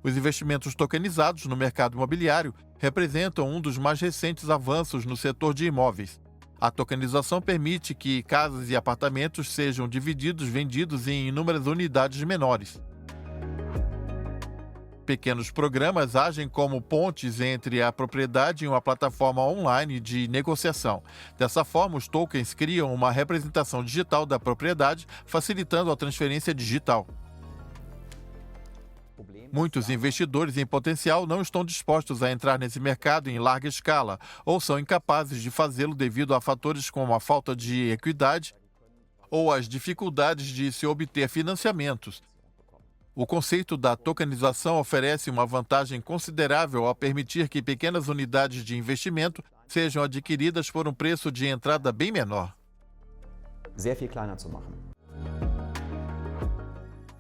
Os investimentos tokenizados no mercado imobiliário representam um dos mais recentes avanços no setor de imóveis. A tokenização permite que casas e apartamentos sejam vendidos em inúmeras unidades menores. Pequenos programas agem como pontes entre a propriedade e uma plataforma online de negociação. Dessa forma, os tokens criam uma representação digital da propriedade, facilitando a transferência digital. Muitos investidores em potencial não estão dispostos a entrar nesse mercado em larga escala ou são incapazes de fazê-lo devido a fatores como a falta de equidade ou as dificuldades de se obter financiamentos. O conceito da tokenização oferece uma vantagem considerável ao permitir que pequenas unidades de investimento sejam adquiridas por um preço de entrada bem menor. Sehr viel kleiner zu machen.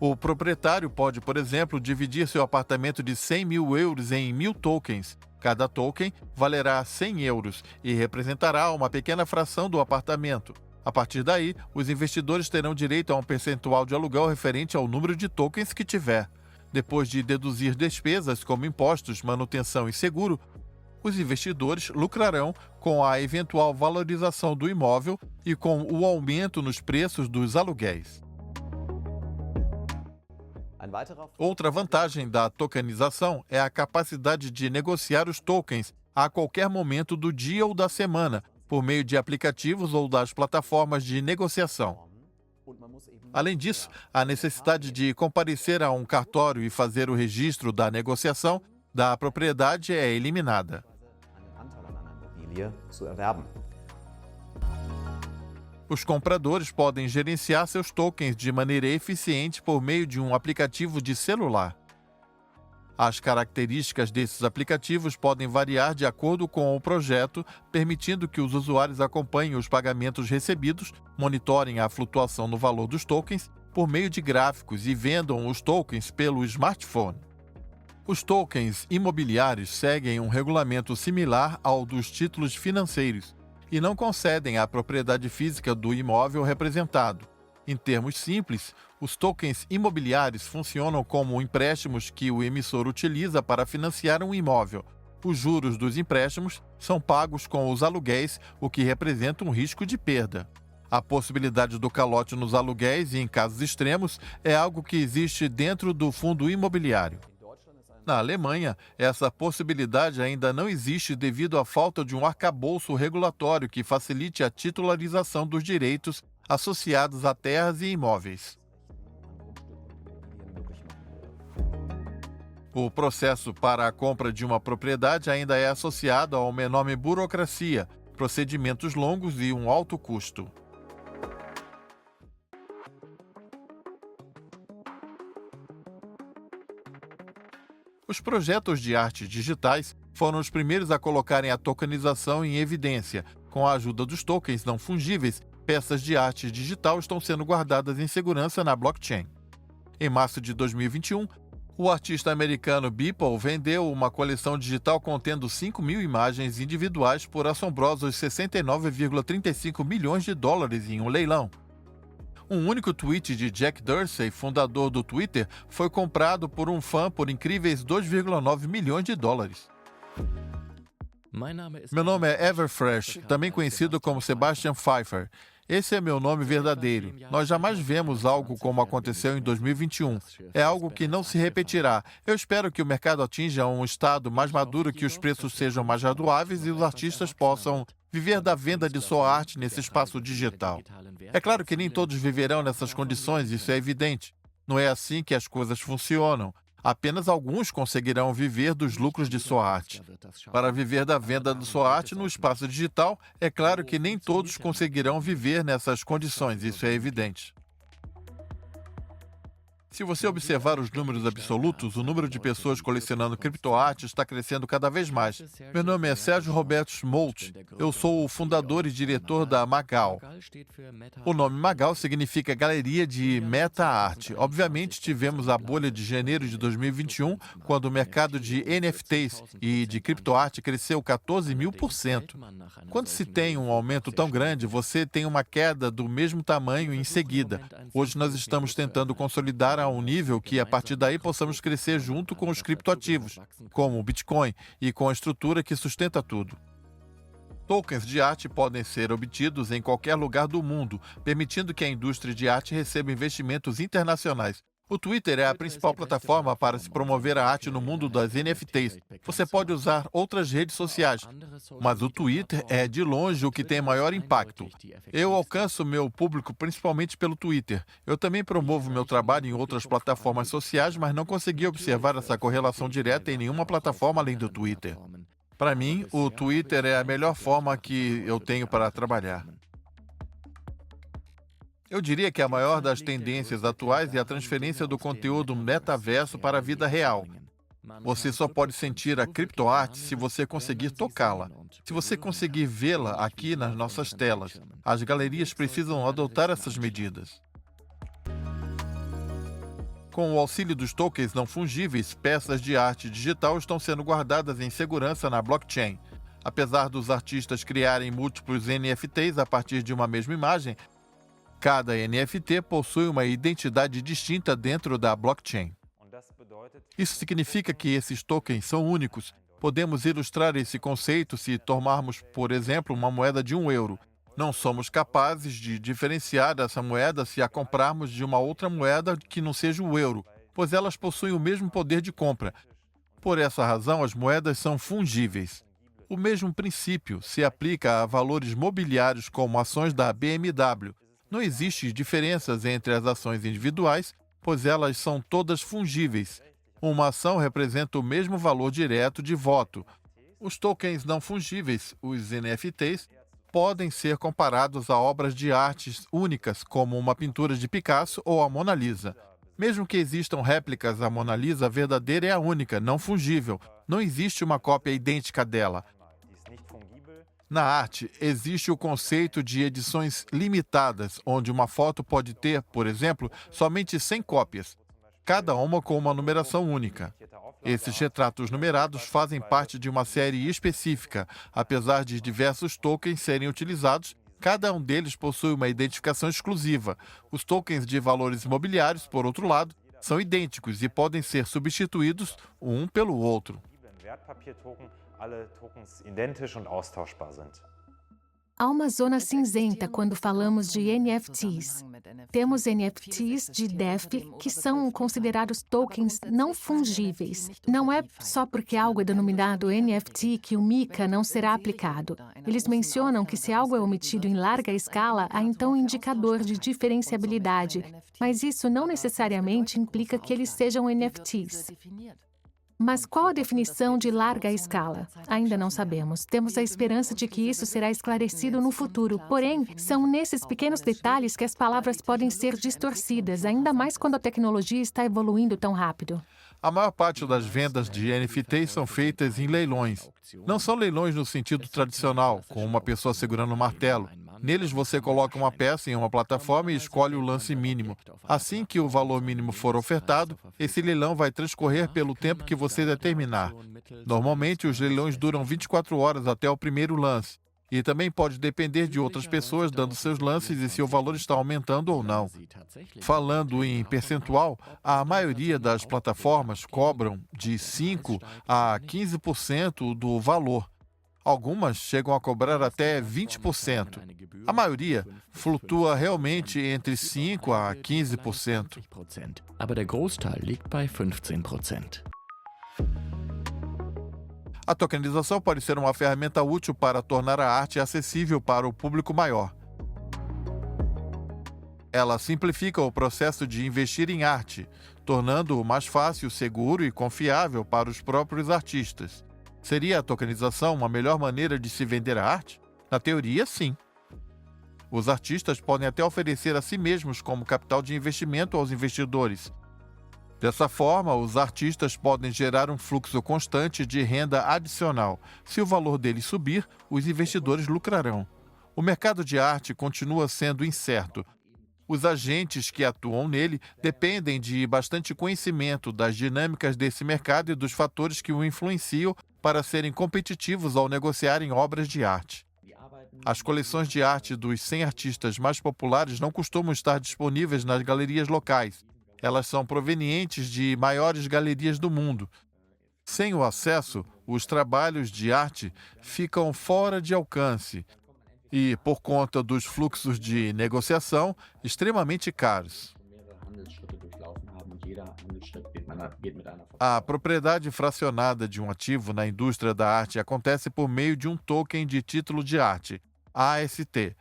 O proprietário pode, por exemplo, dividir seu apartamento de 100 mil euros em 1.000 tokens. Cada token valerá 100 euros e representará uma pequena fração do apartamento. A partir daí, os investidores terão direito a um percentual de aluguel referente ao número de tokens que tiver. Depois de deduzir despesas como impostos, manutenção e seguro, os investidores lucrarão com a eventual valorização do imóvel e com o aumento nos preços dos aluguéis. Outra vantagem da tokenização é a capacidade de negociar os tokens a qualquer momento do dia ou da semana, por meio de aplicativos ou das plataformas de negociação. Além disso, a necessidade de comparecer a um cartório e fazer o registro da negociação da propriedade é eliminada. Os compradores podem gerenciar seus tokens de maneira eficiente por meio de um aplicativo de celular. As características desses aplicativos podem variar de acordo com o projeto, permitindo que os usuários acompanhem os pagamentos recebidos, monitorem a flutuação no valor dos tokens por meio de gráficos e vendam os tokens pelo smartphone. Os tokens imobiliários seguem um regulamento similar ao dos títulos financeiros e não concedem a propriedade física do imóvel representado. Em termos simples, os tokens imobiliários funcionam como empréstimos que o emissor utiliza para financiar um imóvel. Os juros dos empréstimos são pagos com os aluguéis, o que representa um risco de perda. A possibilidade do calote nos aluguéis e em casos extremos é algo que existe dentro do fundo imobiliário. Na Alemanha, essa possibilidade ainda não existe devido à falta de um arcabouço regulatório que facilite a titularização dos direitos associados a terras e imóveis. O processo para a compra de uma propriedade ainda é associado a uma enorme burocracia, procedimentos longos e um alto custo. Os projetos de arte digitais foram os primeiros a colocarem a tokenização em evidência. Com a ajuda dos tokens não fungíveis, peças de arte digital estão sendo guardadas em segurança na blockchain. Em março de 2021, o artista americano Beeple vendeu uma coleção digital contendo 5.000 imagens individuais por assombrosos 69,35 milhões de dólares em um leilão. Um único tweet de Jack Dorsey, fundador do Twitter, foi comprado por um fã por incríveis 2,9 milhões de dólares. Meu nome é Everfresh, também conhecido como Sebastian Pfeiffer. Esse é meu nome verdadeiro. Nós jamais vemos algo como aconteceu em 2021. É algo que não se repetirá. Eu espero que o mercado atinja um estado mais maduro, que os preços sejam mais razoáveis e os artistas possam viver da venda de sua arte nesse espaço digital. É claro que nem todos viverão nessas condições, isso é evidente. Não é assim que as coisas funcionam. Apenas alguns conseguirão viver dos lucros de sua arte. Para viver da venda de sua arte no espaço digital, é claro que nem todos conseguirão viver nessas condições, isso é evidente. Se você observar os números absolutos, o número de pessoas colecionando criptoarte está crescendo cada vez mais. Meu nome é Sérgio Roberto Schmoltz. Eu sou o fundador e diretor da Magal. O nome Magal significa Galeria de Meta-Arte. Obviamente, tivemos a bolha de janeiro de 2021, quando o mercado de NFTs e de criptoarte cresceu 14.000%. Quando se tem um aumento tão grande, você tem uma queda do mesmo tamanho em seguida. Hoje nós estamos tentando consolidar a a um nível que, a partir daí, possamos crescer junto com os criptoativos, como o Bitcoin, e com a estrutura que sustenta tudo. Tokens de arte podem ser obtidos em qualquer lugar do mundo, permitindo que a indústria de arte receba investimentos internacionais. O Twitter é a principal plataforma para se promover a arte no mundo das NFTs. Você pode usar outras redes sociais, mas o Twitter é de longe o que tem maior impacto. Eu alcanço meu público principalmente pelo Twitter. Eu também promovo meu trabalho em outras plataformas sociais, mas não consegui observar essa correlação direta em nenhuma plataforma além do Twitter. Para mim, o Twitter é a melhor forma que eu tenho para trabalhar. Eu diria que a maior das tendências atuais é a transferência do conteúdo metaverso para a vida real. Você só pode sentir a criptoarte se você conseguir tocá-la. Se você conseguir vê-la aqui nas nossas telas, as galerias precisam adotar essas medidas. Com o auxílio dos tokens não fungíveis, peças de arte digital estão sendo guardadas em segurança na blockchain. Apesar dos artistas criarem múltiplos NFTs a partir de uma mesma imagem, cada NFT possui uma identidade distinta dentro da blockchain. Isso significa que esses tokens são únicos. Podemos ilustrar esse conceito se tomarmos, por exemplo, uma moeda de €1. Não somos capazes de diferenciar essa moeda se a comprarmos de uma outra moeda que não seja o euro, pois elas possuem o mesmo poder de compra. Por essa razão, as moedas são fungíveis. O mesmo princípio se aplica a valores mobiliários como ações da BMW. Não existe diferenças entre as ações individuais, pois elas são todas fungíveis. Uma ação representa o mesmo valor direto de voto. Os tokens não fungíveis, os NFTs, podem ser comparados a obras de artes únicas, como uma pintura de Picasso ou a Mona Lisa. Mesmo que existam réplicas, a Mona Lisa verdadeira é a única, não fungível. Não existe uma cópia idêntica dela. Na arte, existe o conceito de edições limitadas, onde uma foto pode ter, por exemplo, somente 100 cópias, cada uma com uma numeração única. Esses retratos numerados fazem parte de uma série específica. Apesar de diversos tokens serem utilizados, cada um deles possui uma identificação exclusiva. Os tokens de valores imobiliários, por outro lado, são idênticos e podem ser substituídos um pelo outro. Alle Tokens identisch und austauschbar sind. Há uma zona cinzenta quando falamos de NFTs. Temos NFTs de DeFi, que são considerados tokens não fungíveis. Não é só porque algo é denominado NFT que o MiCA não será aplicado. Eles mencionam que se algo é omitido em larga escala, há então um indicador de diferenciabilidade, mas isso não necessariamente implica que eles sejam NFTs. Mas qual a definição de larga escala? Ainda não sabemos. Temos a esperança de que isso será esclarecido no futuro. Porém, são nesses pequenos detalhes que as palavras podem ser distorcidas, ainda mais quando a tecnologia está evoluindo tão rápido. A maior parte das vendas de NFTs são feitas em leilões. Não são leilões no sentido tradicional, com uma pessoa segurando um martelo. Neles, você coloca uma peça em uma plataforma e escolhe o lance mínimo. Assim que o valor mínimo for ofertado, esse leilão vai transcorrer pelo tempo que você determinar. Normalmente, os leilões duram 24 horas até o primeiro lance. E também pode depender de outras pessoas dando seus lances e se o valor está aumentando ou não. Falando em percentual, a maioria das plataformas cobram de 5% a 15% do valor. Algumas chegam a cobrar até 20%. A maioria flutua realmente entre 5% a 15%. Aber der Großteil liegt bei 15%. A tokenização pode ser uma ferramenta útil para tornar a arte acessível para o público maior. Ela simplifica o processo de investir em arte, tornando-o mais fácil, seguro e confiável para os próprios artistas. Seria a tokenização uma melhor maneira de se vender a arte? Na teoria, sim. Os artistas podem até oferecer a si mesmos como capital de investimento aos investidores. Dessa forma, os artistas podem gerar um fluxo constante de renda adicional. Se o valor deles subir, os investidores lucrarão. O mercado de arte continua sendo incerto. Os agentes que atuam nele dependem de bastante conhecimento das dinâmicas desse mercado e dos fatores que o influenciam para serem competitivos ao negociarem obras de arte. As coleções de arte dos 100 artistas mais populares não costumam estar disponíveis nas galerias locais. Elas são provenientes de maiores galerias do mundo. Sem o acesso, os trabalhos de arte ficam fora de alcance e, por conta dos fluxos de negociação, extremamente caros. A propriedade fracionada de um ativo na indústria da arte acontece por meio de um token de título de arte, AST.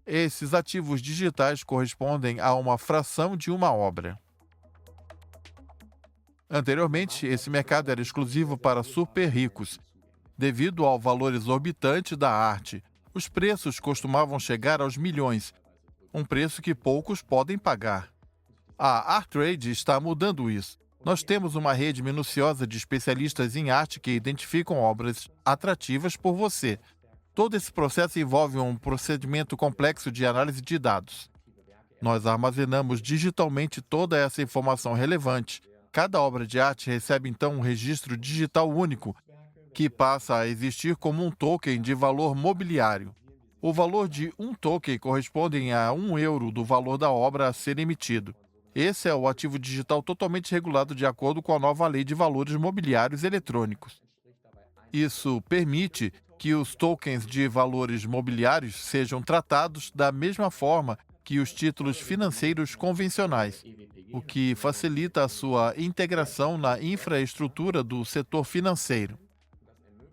Esses ativos digitais correspondem a uma fração de uma obra. Anteriormente, esse mercado era exclusivo para super ricos. Devido ao valor exorbitante da arte, os preços costumavam chegar aos milhões, um preço que poucos podem pagar. A ArtTrade está mudando isso. Nós temos uma rede minuciosa de especialistas em arte que identificam obras atrativas por você. Todo esse processo envolve um procedimento complexo de análise de dados. Nós armazenamos digitalmente toda essa informação relevante. Cada obra de arte recebe, então, um registro digital único, que passa a existir como um token de valor mobiliário. O valor de um token corresponde a €1 do valor da obra a ser emitido. Esse é o ativo digital totalmente regulado de acordo com a nova Lei de Valores Mobiliários Eletrônicos. Isso permite que os tokens de valores mobiliários sejam tratados da mesma forma que os títulos financeiros convencionais, o que facilita a sua integração na infraestrutura do setor financeiro.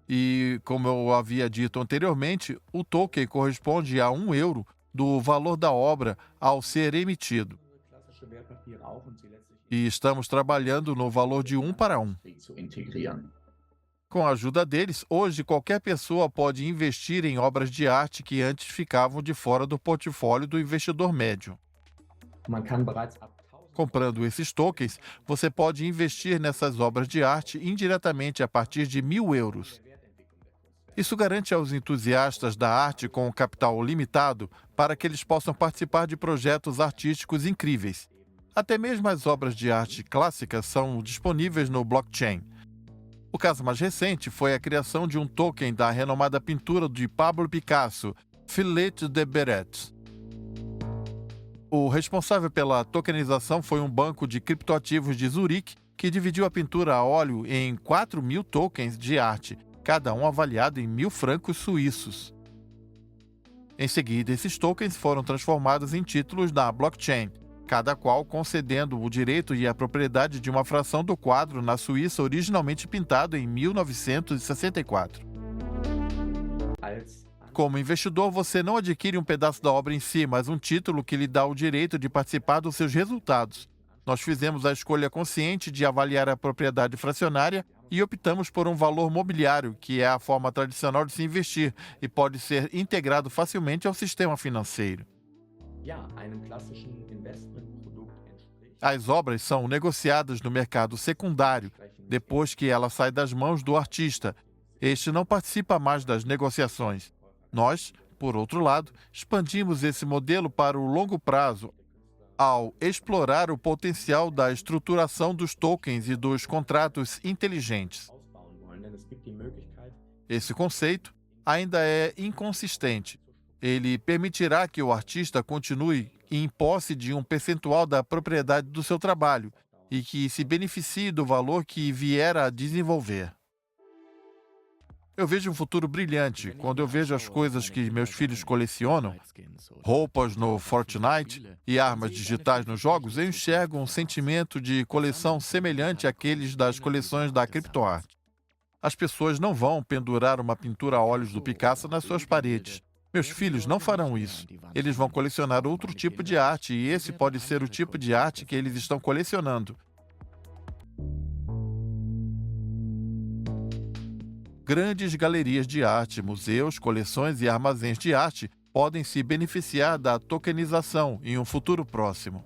E, como eu havia dito anteriormente, o token corresponde a €1 do valor da obra ao ser emitido. E estamos trabalhando no valor de 1 para 1. Com a ajuda deles, hoje qualquer pessoa pode investir em obras de arte que antes ficavam de fora do portfólio do investidor médio. Comprando esses tokens, você pode investir nessas obras de arte indiretamente a partir de €1.000. Isso garante aos entusiastas da arte com capital limitado para que eles possam participar de projetos artísticos incríveis. Até mesmo as obras de arte clássicas são disponíveis no blockchain. O caso mais recente foi a criação de um token da renomada pintura de Pablo Picasso, Fillette de Beret. O responsável pela tokenização foi um banco de criptoativos de Zurique que dividiu a pintura a óleo em 4.000 tokens de arte, cada um avaliado em 1.000 francos suíços. Em seguida, esses tokens foram transformados em títulos na blockchain, cada qual concedendo o direito e a propriedade de uma fração do quadro na Suíça originalmente pintado em 1964. Como investidor, você não adquire um pedaço da obra em si, mas um título que lhe dá o direito de participar dos seus resultados. Nós fizemos a escolha consciente de avaliar a propriedade fracionária e optamos por um valor mobiliário, que é a forma tradicional de se investir e pode ser integrado facilmente ao sistema financeiro. As obras são negociadas no mercado secundário, depois que ela sai das mãos do artista. Este não participa mais das negociações. Nós, por outro lado, expandimos esse modelo para o longo prazo, ao explorar o potencial da estruturação dos tokens e dos contratos inteligentes. Esse conceito ainda é inconsistente. Ele permitirá que o artista continue em posse de um percentual da propriedade do seu trabalho e que se beneficie do valor que vier a desenvolver. Eu vejo um futuro brilhante quando eu vejo as coisas que meus filhos colecionam, roupas no Fortnite e armas digitais nos jogos. Eu enxergo um sentimento de coleção semelhante àqueles das coleções da criptoarte. As pessoas não vão pendurar uma pintura a óleos do Picasso nas suas paredes. Meus filhos não farão isso. Eles vão colecionar outro tipo de arte e esse pode ser o tipo de arte que eles estão colecionando. Grandes galerias de arte, museus, coleções e armazéns de arte podem se beneficiar da tokenização em um futuro próximo.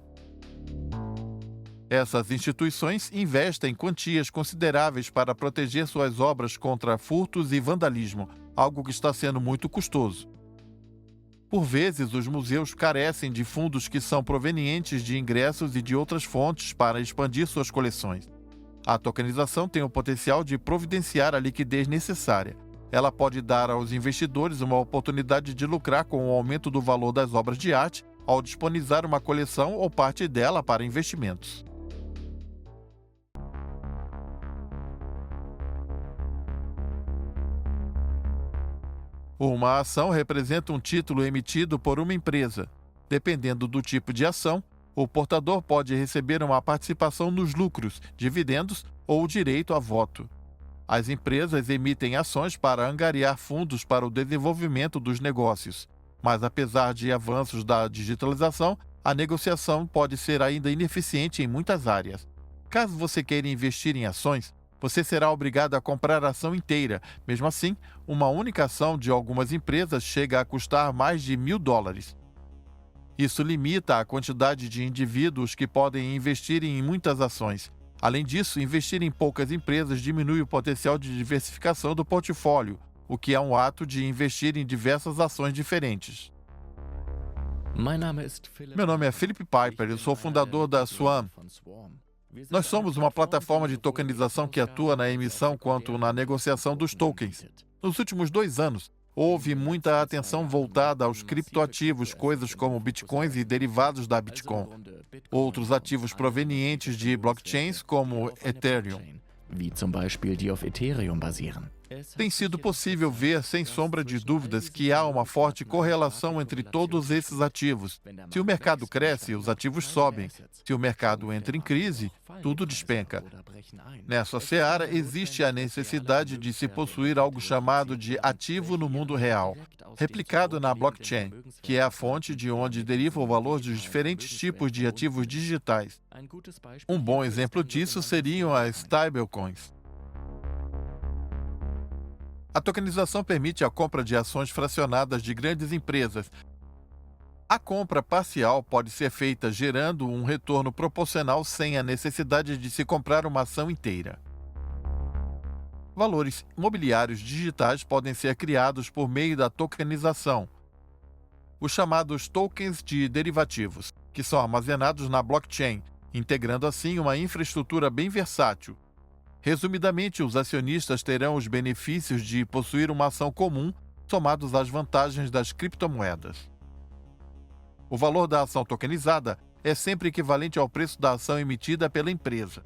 Essas instituições investem quantias consideráveis para proteger suas obras contra furtos e vandalismo, algo que está sendo muito custoso. Por vezes, os museus carecem de fundos que são provenientes de ingressos e de outras fontes para expandir suas coleções. A tokenização tem o potencial de providenciar a liquidez necessária. Ela pode dar aos investidores uma oportunidade de lucrar com o aumento do valor das obras de arte ao disponibilizar uma coleção ou parte dela para investimentos. Uma ação representa um título emitido por uma empresa. Dependendo do tipo de ação, o portador pode receber uma participação nos lucros, dividendos ou direito a voto. As empresas emitem ações para angariar fundos para o desenvolvimento dos negócios. Mas, apesar de avanços da digitalização, a negociação pode ser ainda ineficiente em muitas áreas. Caso você queira investir em ações, você será obrigado a comprar a ação inteira. Mesmo assim, uma única ação de algumas empresas chega a custar mais de $1.000. Isso limita a quantidade de indivíduos que podem investir em muitas ações. Além disso, investir em poucas empresas diminui o potencial de diversificação do portfólio, o que é um ato de investir em diversas ações diferentes. Meu nome é Philip Piper, eu sou fundador da Swarm. Nós somos uma plataforma de tokenização que atua na emissão quanto na negociação dos tokens. Nos últimos 2 anos, houve muita atenção voltada aos criptoativos, coisas como bitcoins e derivados da Bitcoin. Outros ativos provenientes de blockchains, como Ethereum. wie zum Beispiel die auf Ethereum basieren. Tem sido possível ver, sem sombra de dúvidas, que há uma forte correlação entre todos esses ativos. Se o mercado cresce, os ativos sobem. Se o mercado entra em crise, tudo despenca. Nessa seara, existe a necessidade de se possuir algo chamado de ativo no mundo real, replicado na blockchain, que é a fonte de onde deriva o valor dos diferentes tipos de ativos digitais. Um bom exemplo disso seriam as stablecoins. A tokenização permite a compra de ações fracionadas de grandes empresas. A compra parcial pode ser feita gerando um retorno proporcional sem a necessidade de se comprar uma ação inteira. Valores imobiliários digitais podem ser criados por meio da tokenização, os chamados tokens de derivativos, que são armazenados na blockchain, integrando assim uma infraestrutura bem versátil. Resumidamente, os acionistas terão os benefícios de possuir uma ação comum, somados às vantagens das criptomoedas. O valor da ação tokenizada é sempre equivalente ao preço da ação emitida pela empresa.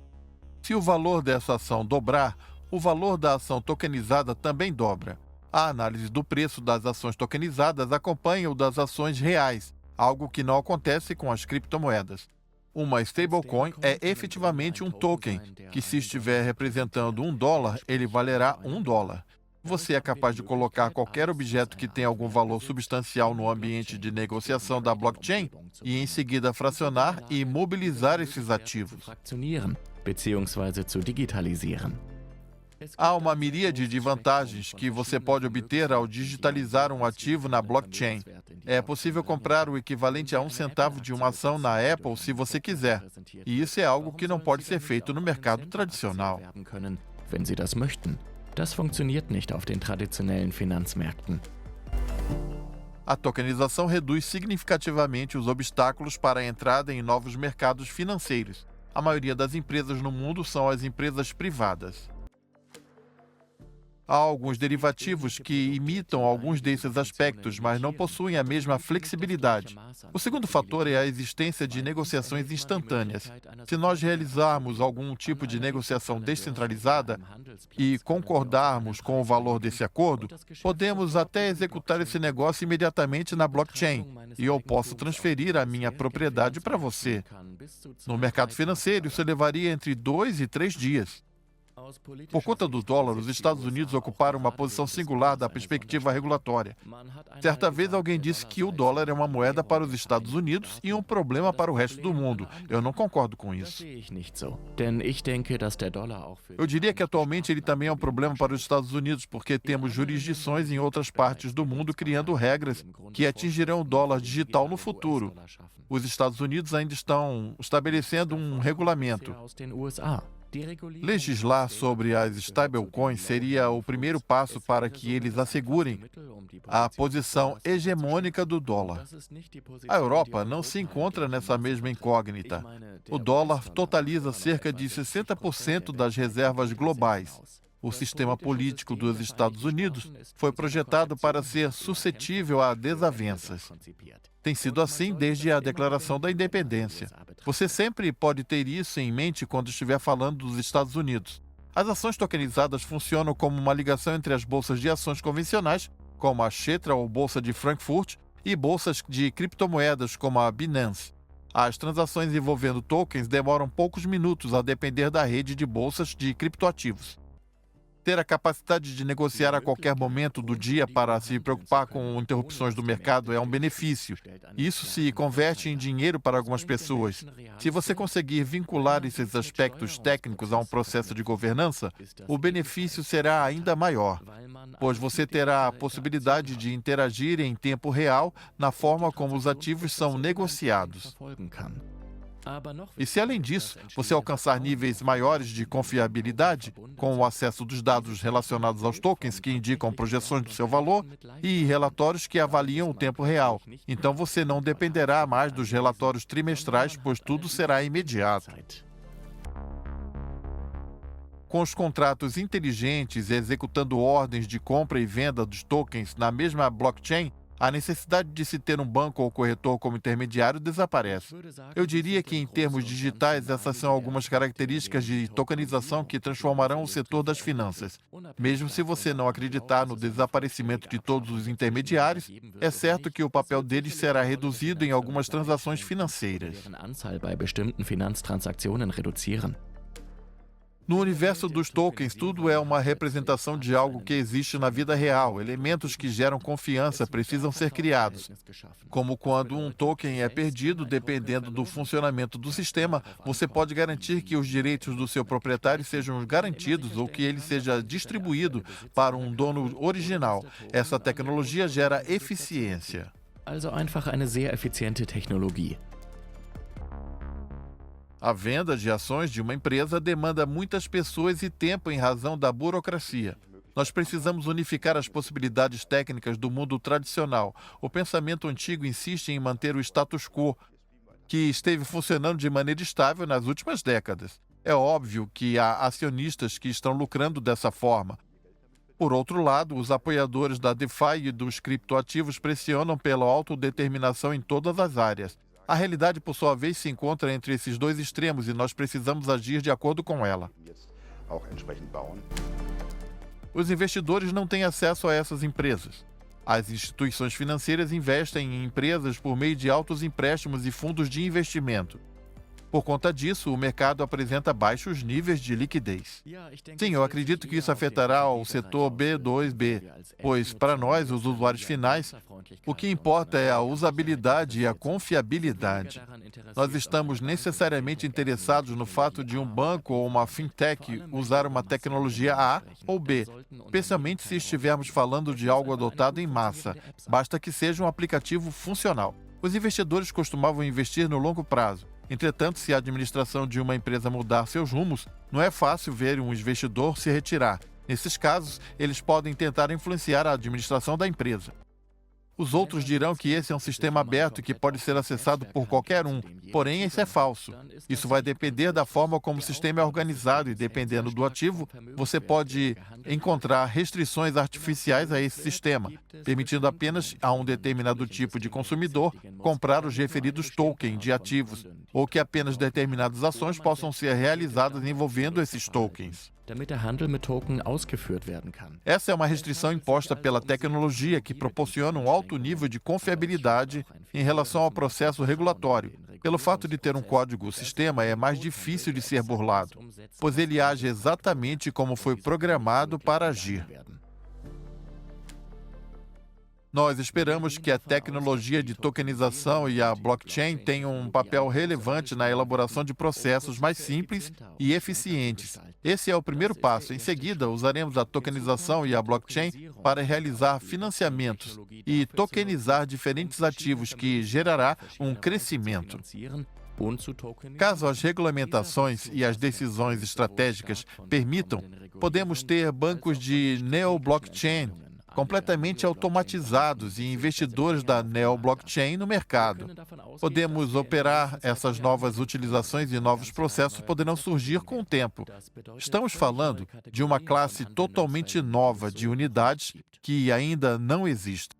Se o valor dessa ação dobrar, o valor da ação tokenizada também dobra. A análise do preço das ações tokenizadas acompanha o das ações reais, algo que não acontece com as criptomoedas. Uma stablecoin é efetivamente um token, que se estiver representando $1, ele valerá $1. Você é capaz de colocar qualquer objeto que tenha algum valor substancial no ambiente de negociação da blockchain e em seguida fracionar e mobilizar esses ativos. Beziehungsweise zu digitalisieren. Há uma miríade de vantagens que você pode obter ao digitalizar um ativo na blockchain. É possível comprar o equivalente a 1 centavo de uma ação na Apple se você quiser. E isso é algo que não pode ser feito no mercado tradicional. Wenn Sie das möchten. Das funktioniert nicht auf den traditionellen Finanzmärkten. A tokenização reduz significativamente os obstáculos para a entrada em novos mercados financeiros. A maioria das empresas no mundo são as empresas privadas. Há alguns derivativos que imitam alguns desses aspectos, mas não possuem a mesma flexibilidade. O segundo fator é a existência de negociações instantâneas. Se nós realizarmos algum tipo de negociação descentralizada e concordarmos com o valor desse acordo, podemos até executar esse negócio imediatamente na blockchain e eu posso transferir a minha propriedade para você. No mercado financeiro, isso levaria entre 2 e 3 dias. Por conta do dólar, os Estados Unidos ocuparam uma posição singular da perspectiva regulatória. Certa vez alguém disse que o dólar é uma moeda para os Estados Unidos e um problema para o resto do mundo. Eu não concordo com isso. Eu diria que atualmente ele também é um problema para os Estados Unidos, porque temos jurisdições em outras partes do mundo criando regras que atingirão o dólar digital no futuro. Os Estados Unidos ainda estão estabelecendo um regulamento. Legislar sobre as stablecoins seria o primeiro passo para que eles assegurem a posição hegemônica do dólar. A Europa não se encontra nessa mesma incógnita. O dólar totaliza cerca de 60% das reservas globais. O sistema político dos Estados Unidos foi projetado para ser suscetível a desavenças. Tem sido assim desde a Declaração da Independência. Você sempre pode ter isso em mente quando estiver falando dos Estados Unidos. As ações tokenizadas funcionam como uma ligação entre as bolsas de ações convencionais como a Xetra ou Bolsa de Frankfurt, e bolsas de criptomoedas, como a Binance. As transações envolvendo tokens demoram poucos minutos a depender da rede de bolsas de criptoativos. Ter a capacidade de negociar a qualquer momento do dia para se preocupar com interrupções do mercado é um benefício. Isso se converte em dinheiro para algumas pessoas. Se você conseguir vincular esses aspectos técnicos a um processo de governança, o benefício será ainda maior, pois você terá a possibilidade de interagir em tempo real na forma como os ativos são negociados. E se, além disso, você alcançar níveis maiores de confiabilidade, com o acesso dos dados relacionados aos tokens que indicam projeções do seu valor e relatórios que avaliam o tempo real, então você não dependerá mais dos relatórios trimestrais, pois tudo será imediato. Com os contratos inteligentes executando ordens de compra e venda dos tokens na mesma blockchain, a necessidade de se ter um banco ou corretor como intermediário desaparece. Eu diria que, em termos digitais, essas são algumas características de tokenização que transformarão o setor das finanças. Mesmo se você não acreditar no desaparecimento de todos os intermediários, é certo que o papel deles será reduzido em algumas transações financeiras. No universo dos tokens, tudo é uma representação de algo que existe na vida real. Elementos que geram confiança precisam ser criados. Como quando um token é perdido, dependendo do funcionamento do sistema, você pode garantir que os direitos do seu proprietário sejam garantidos ou que ele seja distribuído para um dono original. Essa tecnologia gera eficiência. Also einfach eine sehr effiziente Technologie. A venda de ações de uma empresa demanda muitas pessoas e tempo em razão da burocracia. Nós precisamos unificar as possibilidades técnicas do mundo tradicional. O pensamento antigo insiste em manter o status quo, que esteve funcionando de maneira estável nas últimas décadas. É óbvio que há acionistas que estão lucrando dessa forma. Por outro lado, os apoiadores da DeFi e dos criptoativos pressionam pela autodeterminação em todas as áreas. A realidade, por sua vez, se encontra entre esses dois extremos e nós precisamos agir de acordo com ela. Os investidores não têm acesso a essas empresas. As instituições financeiras investem em empresas por meio de altos empréstimos e fundos de investimento. Por conta disso, o mercado apresenta baixos níveis de liquidez. Sim, eu acredito que isso afetará o setor B2B, pois, para nós, os usuários finais, o que importa é a usabilidade e a confiabilidade. Nós estamos necessariamente interessados no fato de um banco ou uma fintech usar uma tecnologia A ou B, especialmente se estivermos falando de algo adotado em massa. Basta que seja um aplicativo funcional. Os investidores costumavam investir no longo prazo. Entretanto, se a administração de uma empresa mudar seus rumos, não é fácil ver um investidor se retirar. Nesses casos, eles podem tentar influenciar a administração da empresa. Os outros dirão que esse é um sistema aberto que pode ser acessado por qualquer um, porém isso é falso. Isso vai depender da forma como o sistema é organizado e, dependendo do ativo, você pode encontrar restrições artificiais a esse sistema, permitindo apenas a um determinado tipo de consumidor comprar os referidos tokens de ativos, ou que apenas determinadas ações possam ser realizadas envolvendo esses tokens. Essa é uma restrição imposta pela tecnologia que proporciona um alto nível de confiabilidade em relação ao processo regulatório. Pelo fato de ter um código, o sistema é mais difícil de ser burlado, pois ele age exatamente como foi programado para agir. Nós esperamos que a tecnologia de tokenização e a blockchain tenham um papel relevante na elaboração de processos mais simples e eficientes. Esse é o primeiro passo. Em seguida, usaremos a tokenização e a blockchain para realizar financiamentos e tokenizar diferentes ativos, que gerará um crescimento. Caso as regulamentações e as decisões estratégicas permitam, podemos ter bancos de neo-blockchain completamente automatizados e investidores da neo-blockchain no mercado. Podemos operar essas novas utilizações e novos processos poderão surgir com o tempo. Estamos falando de uma classe totalmente nova de unidades que ainda não existe.